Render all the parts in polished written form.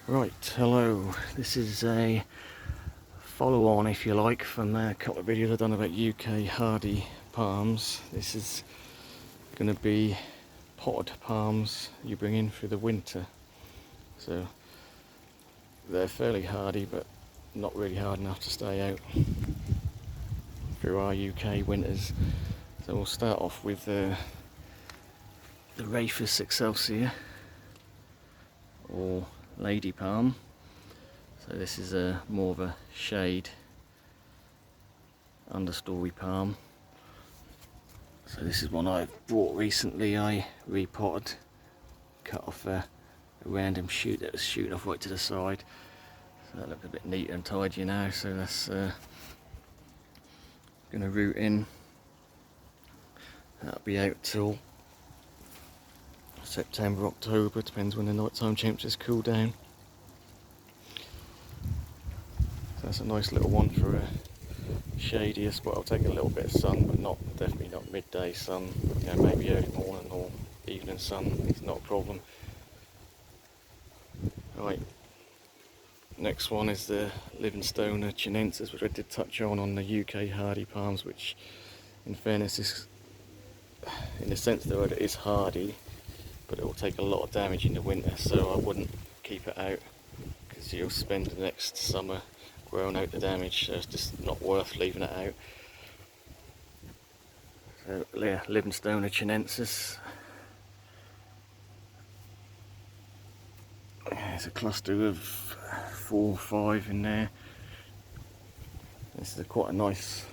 Right, hello. This is a follow-on, if you like, from a couple of videos I've done about UK hardy palms. This is going to be potted palms you bring in through the winter. So they're fairly hardy, but not really hard enough to stay out through our UK winters. So we'll start off with the Rhapis excelsior, or lady palm. So this is more of a shade understory palm. So this is one I bought recently. I repotted, cut off a random shoot that was shooting off right to the side. So that looked a bit neater and tidier now. So that's going to root in. That'll be out till September, October, depends when the nighttime temperatures cool down. So that's a nice little one for a shadier spot. I'll take a little bit of sun, but definitely not midday sun. You know, maybe early morning or evening sun. It's not a problem. Right. Next one is the Livingstoner chinensis, which I did touch on the UK hardy palms, which, in fairness, is, in the sense that it is hardy, but it will take a lot of damage in the winter. So I wouldn't keep it out because you'll spend the next summer growing out the damage. So it's just not worth leaving it out. So yeah, Livingstoner chinensis. There's a cluster of 4 or 5 in there. This is quite a nice,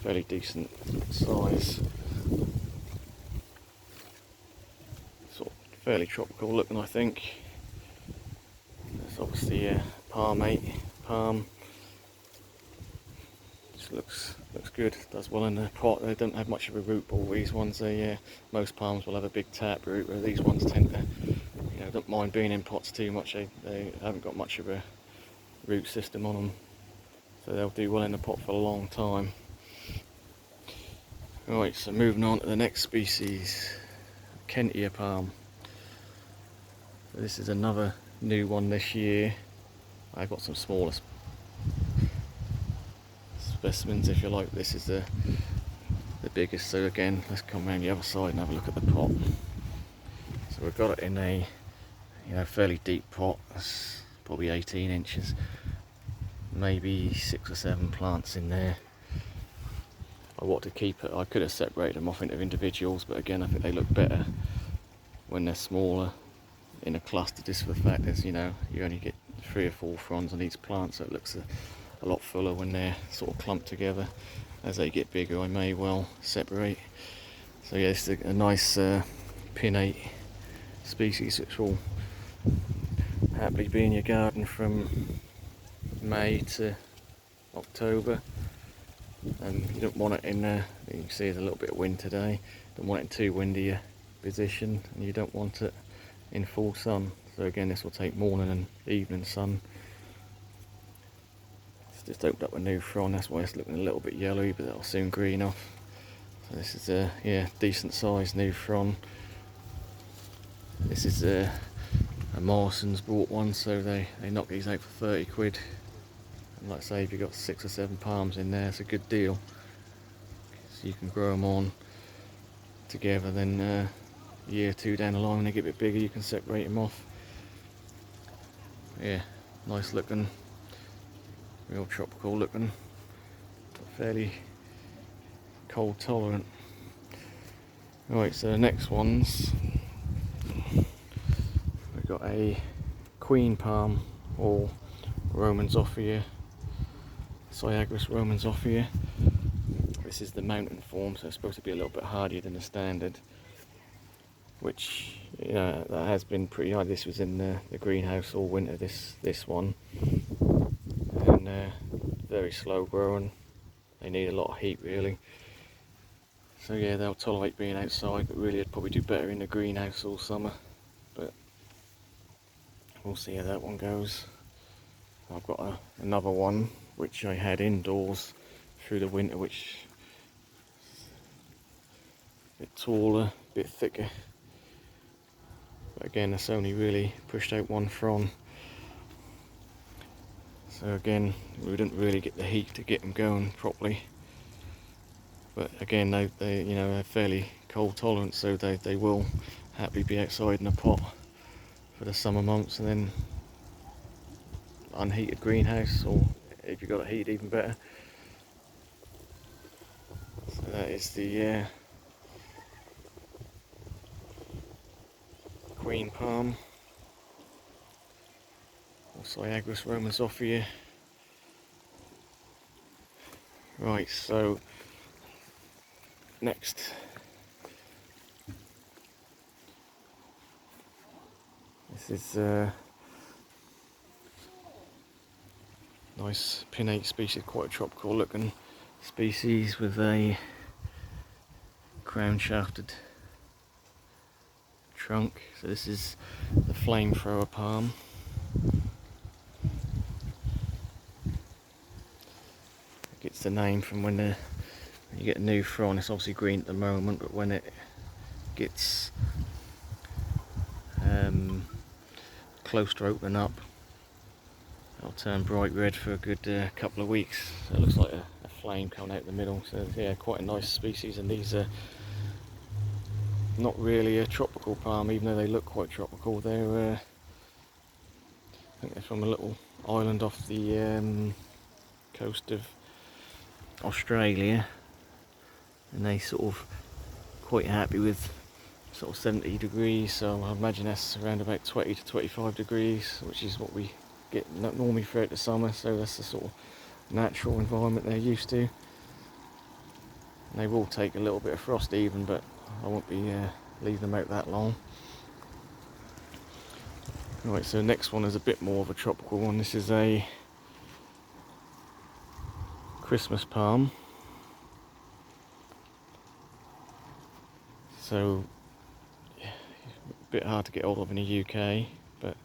fairly decent size. Sort of fairly tropical looking, I think. It's obviously a palmate palm. Just looks good. Does well in the pot. They don't have much of a root ball. These ones, most palms will have a big tap root, where these ones tend to, don't mind being in pots too much. They haven't got much of a root system on them, so they'll do well in the pot for a long time. Right, so moving on to the next species, Kentia Palm. So this is another new one this year. I've got some smaller specimens, if you like. This is the biggest. So again, let's come around the other side and have a look at the pot. So we've got it in a fairly deep pot. It's probably 18 inches, maybe 6 or 7 plants in there. I want to keep it. I could have separated them off into individuals, but again, I think they look better when they're smaller in a cluster, just for the fact that you only get 3 or 4 fronds on each plant, so it looks a lot fuller when they're sort of clumped together. As they get bigger, I may well separate. So yeah, this is a nice pinnate species which will happily be in your garden from May to October. And you don't want it in you can see there's a little bit of wind today. Don't want it in too windy a position, and you don't want it in full sun. So again, this will take morning and evening sun. It's just opened up a new frond, that's why it's looking a little bit yellowy, but that'll soon green off. So this is a decent sized new frond. This is a Morrison's bought one, so they knock these out for 30 quid. And like I say, if you've got 6 or 7 palms in there, it's a good deal. So you can grow them on together, then a year or 2 down the line when they get a bit bigger, you can separate them off. Yeah, nice looking, real tropical looking, but fairly cold tolerant. Right, so the next ones, we've got a queen palm, or Romanzophia, Syagris Romanzophia. This is the mountain form, so it's supposed to be a little bit hardier than the standard, which that has been pretty hard. This was in the greenhouse all winter, this one, and very slow growing. They need a lot of heat really. So yeah, they'll tolerate being outside, but really it'd probably do better in the greenhouse all summer. But we'll see how that one goes. I've got another one which I had indoors through the winter, which is a bit taller, a bit thicker. But again, it's only really pushed out 1 frond. So again, we didn't really get the heat to get them going properly. But again, they you know, they're fairly cold tolerant, so they will happily be outside in a pot for the summer months, and then unheated greenhouse, or if you've got a heat, even better. So that is the Queen Palm, or Cyagrus romansophia. Right, so next, this is nice pinnate species, quite a tropical looking species with a crown shafted trunk. So this is the flamethrower palm. It gets the name from when you get a new frond. It's obviously green at the moment, but when it gets close to opening up, it'll turn bright red for a good couple of weeks. So it looks like a flame coming out the middle. So yeah, quite a nice species, and these are not really a tropical palm, even though they look quite tropical. They're I think they're from a little island off the coast of Australia, and they sort of quite happy with sort of 70 degrees, so I imagine that's around about 20 to 25 degrees, which is what we get normally throughout the summer, so that's the sort of natural environment they're used to. And they will take a little bit of frost even, but I won't be leaving them out that long. Right, so next one is a bit more of a tropical one. This is a Christmas palm. So yeah, a bit hard to get hold of in the UK, but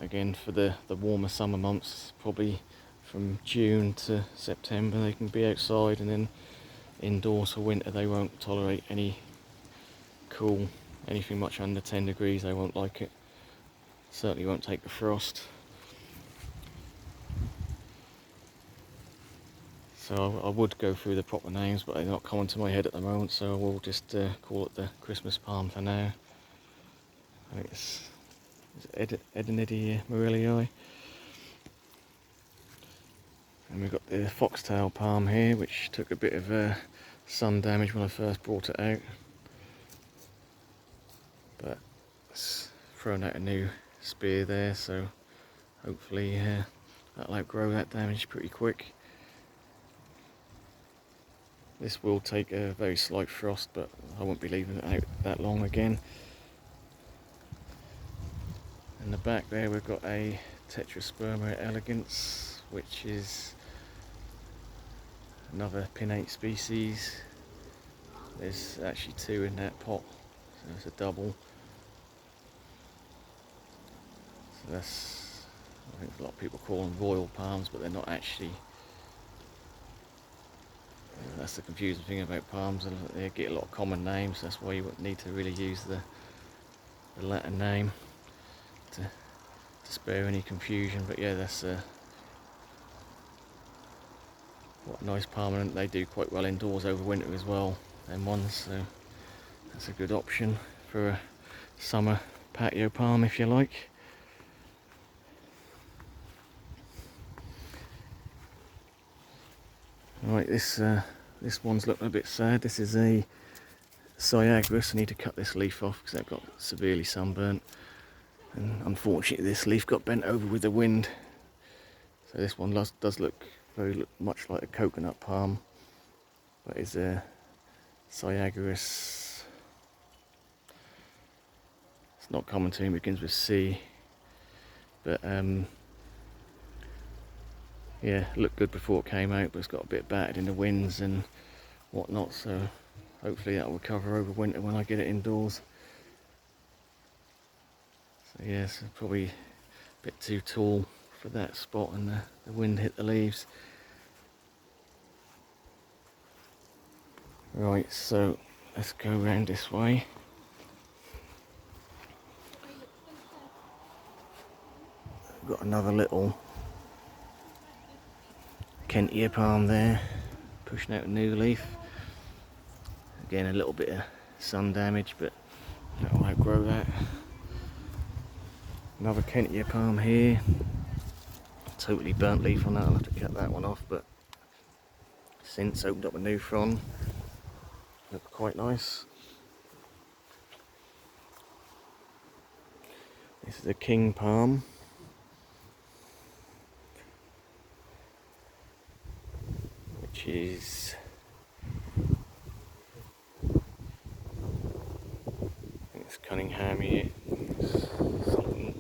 again, for the warmer summer months, probably from June to September, they can be outside, and then indoors for winter they won't tolerate any cool, anything much under 10 degrees, they won't like it. Certainly won't take the frost. So I would go through the proper names, but they're not coming to my head at the moment, so I will just call it the Christmas palm for now. I think it's Edenidae morellii. And we've got the foxtail palm here, which took a bit of sun damage when I first brought it out, but it's thrown out a new spear there, so hopefully that'll outgrow that damage pretty quick. This will take a very slight frost, but I won't be leaving it out that long again. In the back there we've got a Tetrasperma elegans, which is another pinnate species. There's actually two in that pot, so it's a double. So that's, I think a lot of people call them royal palms, but they're not actually. That's the confusing thing about palms, and they get a lot of common names. That's why you wouldn't need to really use the Latin name to spare any confusion. But yeah, that's what a nice palm, and they do quite well indoors over winter as well, them ones, so that's a good option for a summer patio palm, if you like. Right, this one's looking a bit sad. This is a Cyagrus. I need to cut this leaf off because I've got severely sunburnt, and unfortunately this leaf got bent over with the wind. So this one does look very much like a coconut palm, but is a Cyagrus. It's not common to me, it begins with C, but yeah, it looked good before it came out, but it's got a bit battered in the winds and whatnot, so hopefully that will recover over winter when I get it indoors. So yeah, it's probably a bit too tall for that spot, and the wind hit the leaves. Right, so let's go around this way. got another little Kentia Palm there, pushing out a new leaf. Again, a little bit of sun damage, but that'll outgrow that. Another Kentia Palm here. Totally burnt leaf on that, I'll have to cut that one off, but since opened up a new frond. Look quite nice. This is a king palm. Which is, I think it's Cunningham here. Something.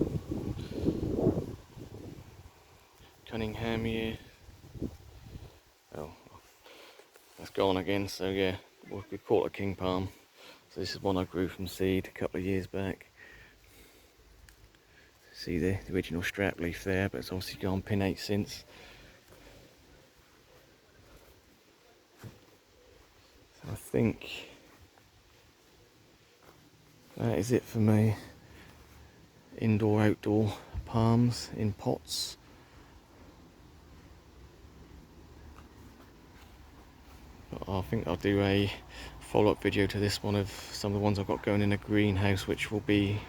Cunningham here. Oh, that's gone again, so yeah, we call it a king palm. So this is one I grew from seed a couple of years back. See the original strap leaf there, but it's obviously gone pinnate since. So I think that is it for me. Indoor outdoor palms in pots. But I think I'll do a follow-up video to this one of some of the ones I've got going in a greenhouse, which will be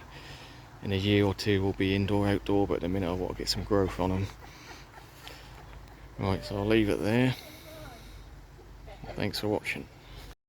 in a year or two will be indoor outdoor, but at the minute I want to get some growth on them. Right, so I'll leave it there. Thanks for watching.